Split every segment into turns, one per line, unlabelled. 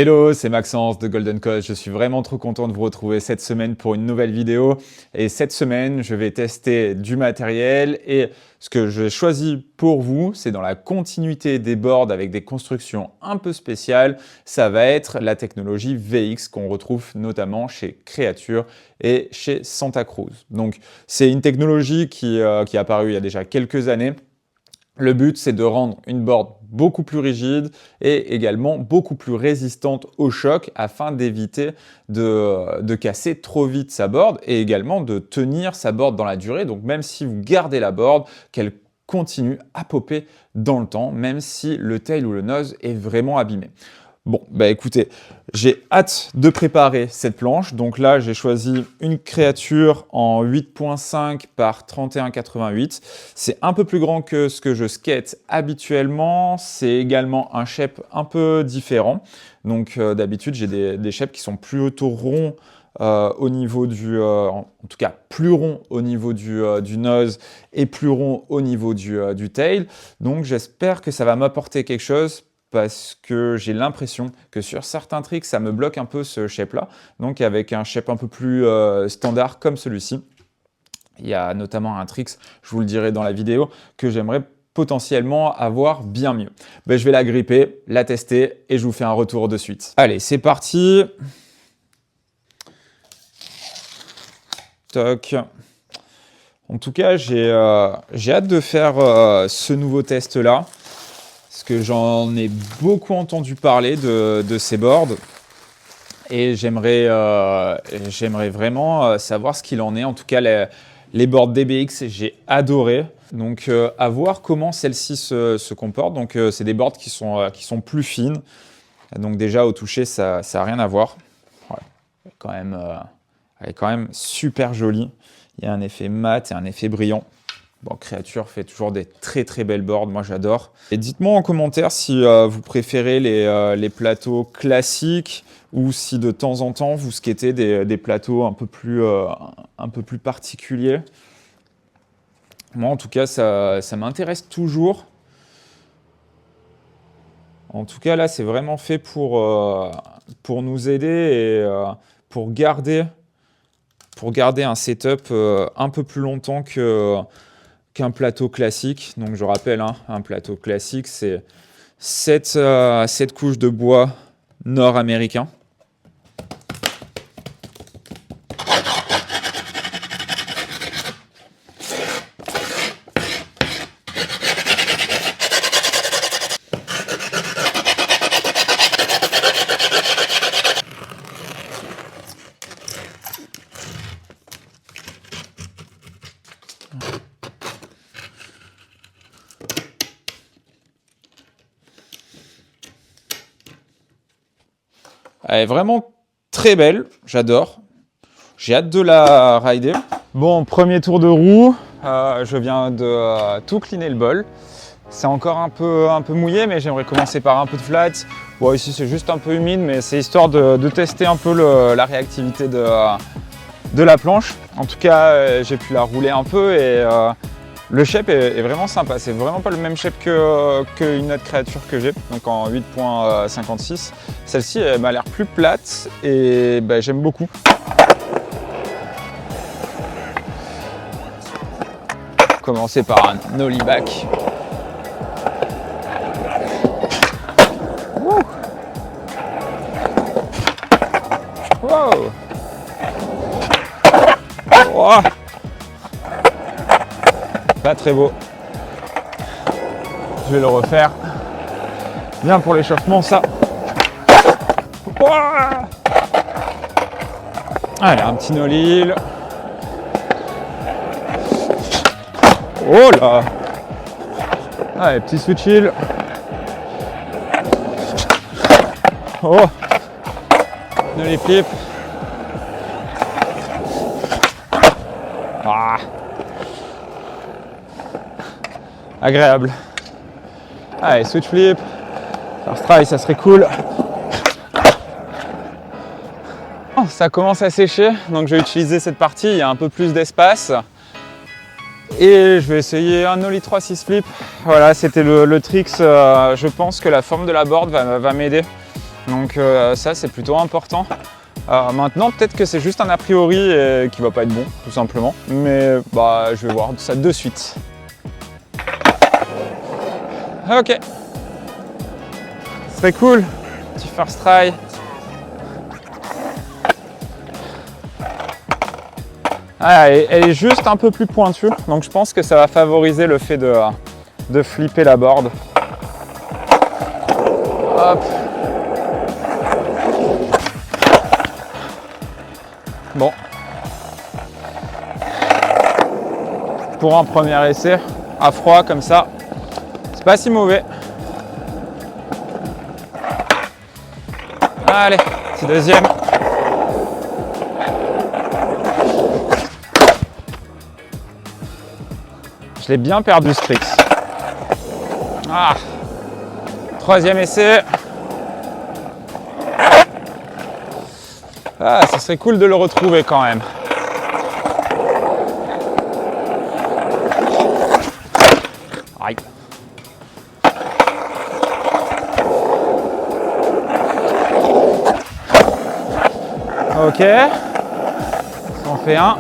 Hello, c'est Maxence de Golden Coach. Je suis vraiment trop content de vous retrouver cette semaine pour une nouvelle vidéo. Et cette semaine, je vais tester du matériel et ce que j'ai choisi pour vous, c'est dans la continuité des boards avec des constructions un peu spéciales. Ça va être la technologie VX qu'on retrouve notamment chez Creature et chez Santa Cruz. Donc, c'est une technologie qui est apparue il y a déjà quelques années. Le but, c'est de rendre une board beaucoup plus rigide et également beaucoup plus résistante au choc afin d'éviter de casser trop vite sa board et également de tenir sa board dans la durée. Donc même si vous gardez la board, qu'elle continue à popper dans le temps, même si le tail ou le nose est vraiment abîmé. Bon, bah écoutez, j'ai hâte de préparer cette planche. Donc là, j'ai choisi une créature en 8.5 par 31,88. C'est un peu plus grand que ce que je skate habituellement. C'est également un shape un peu différent. Donc d'habitude, j'ai des shapes qui sont plutôt ronds au niveau du... en tout cas, plus rond au niveau du nose et plus rond au niveau du tail. Donc j'espère que ça va m'apporter quelque chose, parce que j'ai l'impression que sur certains tricks, ça me bloque un peu ce shape-là. Donc avec un shape un peu plus standard comme celui-ci, il y a notamment un trick, je vous le dirai dans la vidéo, que j'aimerais potentiellement avoir bien mieux. Ben, je vais la gripper, la tester et je vous fais un retour de suite. Allez, c'est parti. Toc. En tout cas, j'ai hâte de faire ce nouveau test-là. Parce que j'en ai beaucoup entendu parler de ces boards et j'aimerais vraiment savoir ce qu'il en est. En tout cas, les boards DBX, j'ai adoré. Donc, à voir comment celle-ci se comporte. Donc, c'est des boards qui sont plus fines. Donc, déjà, au toucher, ça n'a rien à voir. Ouais. Elle est quand même super jolie. Il y a un effet mat et un effet brillant. Bon, Creature fait toujours des très très belles boards, moi j'adore. Et dites-moi en commentaire si vous préférez les plateaux classiques ou si de temps en temps vous skatez des plateaux un peu plus particuliers. Moi en tout cas ça m'intéresse toujours. En tout cas là c'est vraiment fait pour nous aider et pour garder un setup un peu plus longtemps qu'un plateau classique. Donc je rappelle, hein, un plateau classique, c'est 7 couches de bois nord-américain. Elle est vraiment très belle, j'adore. J'ai hâte de la rider. Bon, premier tour de roue, je viens de tout cleaner le bol. C'est encore un peu mouillé, mais j'aimerais commencer par un peu de flat. Bon, ici c'est juste un peu humide, mais c'est histoire de tester un peu la réactivité de la planche. En tout cas, j'ai pu la rouler un peu et le shape est vraiment sympa. C'est vraiment pas le même shape qu'une autre créature que j'ai, donc en 8.56. Celle-ci, elle m'a l'air plus plate et bah, j'aime beaucoup. Commencer par un nollie back. Wow. Wow. Pas très beau. Je vais le refaire. Bien pour l'échauffement, ça. Wow. Allez, un petit nollie. Oh là. Allez, petit switch heel. Oh. Nollie flip. Ah. Agréable. Allez, switch flip. First try, ça serait cool. Oh, ça commence à sécher, donc je vais utiliser cette partie, il y a un peu plus d'espace. Et je vais essayer un nollie 3-6 flip. Voilà, c'était le tricks. Je pense que la forme de la board va m'aider. Donc ça, c'est plutôt important. Maintenant, peut-être que c'est juste un a priori qui va pas être bon, tout simplement. Mais bah, je vais voir ça de suite. Ok. Ce serait cool. Petit first try. Ah, elle est juste un peu plus pointue, donc je pense que ça va favoriser le fait de flipper la board. Hop. Bon. Pour un premier essai, à froid comme ça, c'est pas si mauvais. Allez, petit deuxième. Je l'ai bien perdu ce tricks. Ah. Troisième essai. Ah, ça serait cool de le retrouver quand même. Aïe. Ok. Ça en fait un.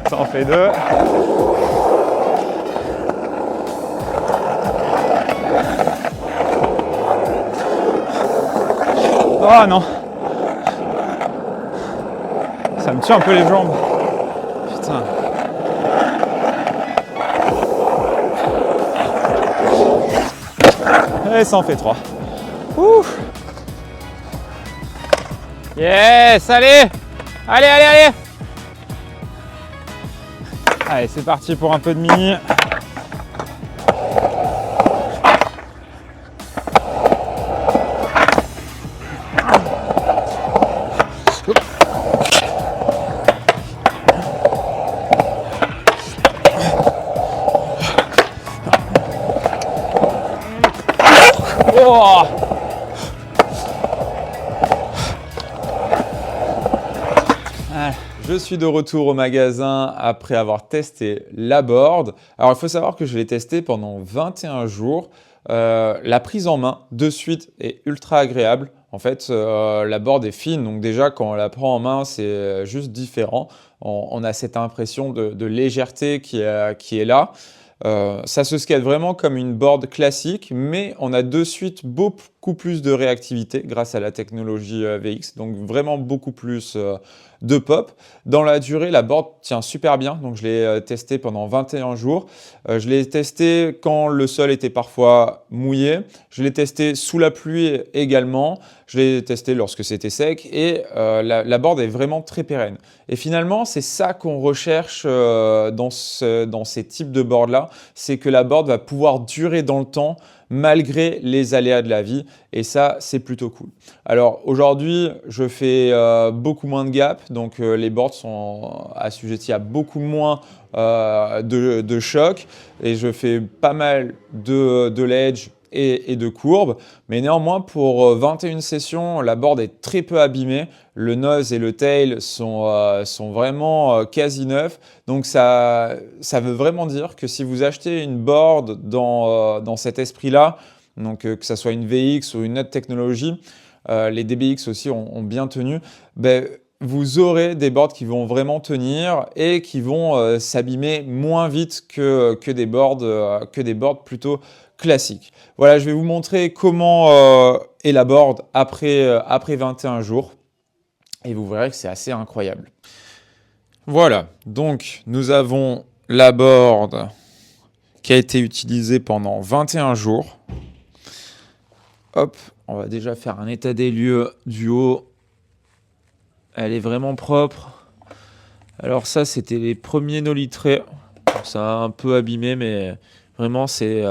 Ça en fait deux. Oh non. Ça me tue un peu les jambes. Putain. Et ça en fait trois. Ouh. Yes, allez. Allez, allez, allez. Allez, c'est parti pour un peu de mini. Oh. Je suis de retour au magasin après avoir testé la board. Alors, il faut savoir que je l'ai testé pendant 21 jours. La prise en main de suite est ultra agréable. En fait, la board est fine, donc déjà quand on la prend en main, c'est juste différent. On a cette impression de légèreté qui est là. Ça se skate vraiment comme une board classique, mais on a de suite beaucoup plus de réactivité grâce à la technologie VX, donc vraiment beaucoup plus de pop. Dans la durée, la board tient super bien, donc je l'ai testé pendant 21 jours. Je l'ai testé quand le sol était parfois mouillé, je l'ai testé sous la pluie également, je l'ai testé lorsque c'était sec et la board est vraiment très pérenne. Et finalement, c'est ça qu'on recherche dans ces types de boards-là, c'est que la board va pouvoir durer dans le temps malgré les aléas de la vie et ça, c'est plutôt cool. Alors aujourd'hui, je fais beaucoup moins de gap, donc les boards sont assujettis à beaucoup moins de chocs et je fais pas mal de ledge et de courbes, mais néanmoins pour 21 sessions, la board est très peu abîmée, le nose et le tail sont vraiment quasi neufs, donc ça veut vraiment dire que si vous achetez une board dans cet esprit-là, donc que ce soit une VX ou une autre technologie, les DBX aussi ont bien tenu, ben, vous aurez des boards qui vont vraiment tenir et qui vont s'abîmer moins vite que des boards plutôt classiques. Voilà, je vais vous montrer comment est la board après 21 jours et vous verrez que c'est assez incroyable. Voilà, donc nous avons la board qui a été utilisée pendant 21 jours. Hop, on va déjà faire un état des lieux du haut. Elle est vraiment propre. Alors ça, c'était les premiers no-litrés. Ça a un peu abîmé, mais vraiment, c'est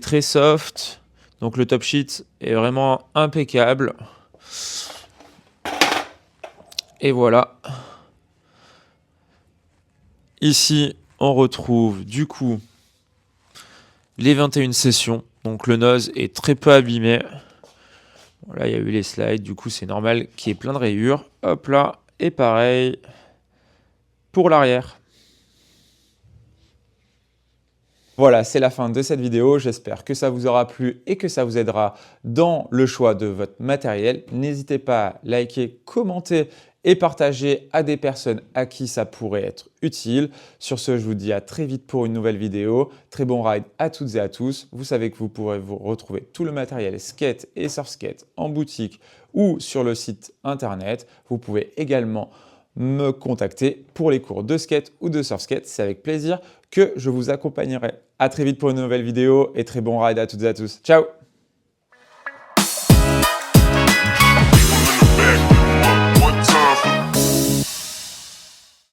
très soft. Donc le top sheet est vraiment impeccable. Et voilà. Ici, on retrouve du coup les 21 sessions. Donc le nose est très peu abîmé. Voilà, il y a eu les slides, du coup c'est normal qu'il y ait plein de rayures. Hop là, et pareil, pour l'arrière. Voilà, c'est la fin de cette vidéo. J'espère que ça vous aura plu et que ça vous aidera dans le choix de votre matériel. N'hésitez pas à liker, commenter et partager à des personnes à qui ça pourrait être utile. Sur ce, je vous dis à très vite pour une nouvelle vidéo. Très bon ride à toutes et à tous. Vous savez que vous pourrez vous retrouver tout le matériel skate et surf skate en boutique ou sur le site internet. Vous pouvez également me contacter pour les cours de skate ou de surf skate. C'est avec plaisir que je vous accompagnerai. À très vite pour une nouvelle vidéo et très bon ride à toutes et à tous. Ciao!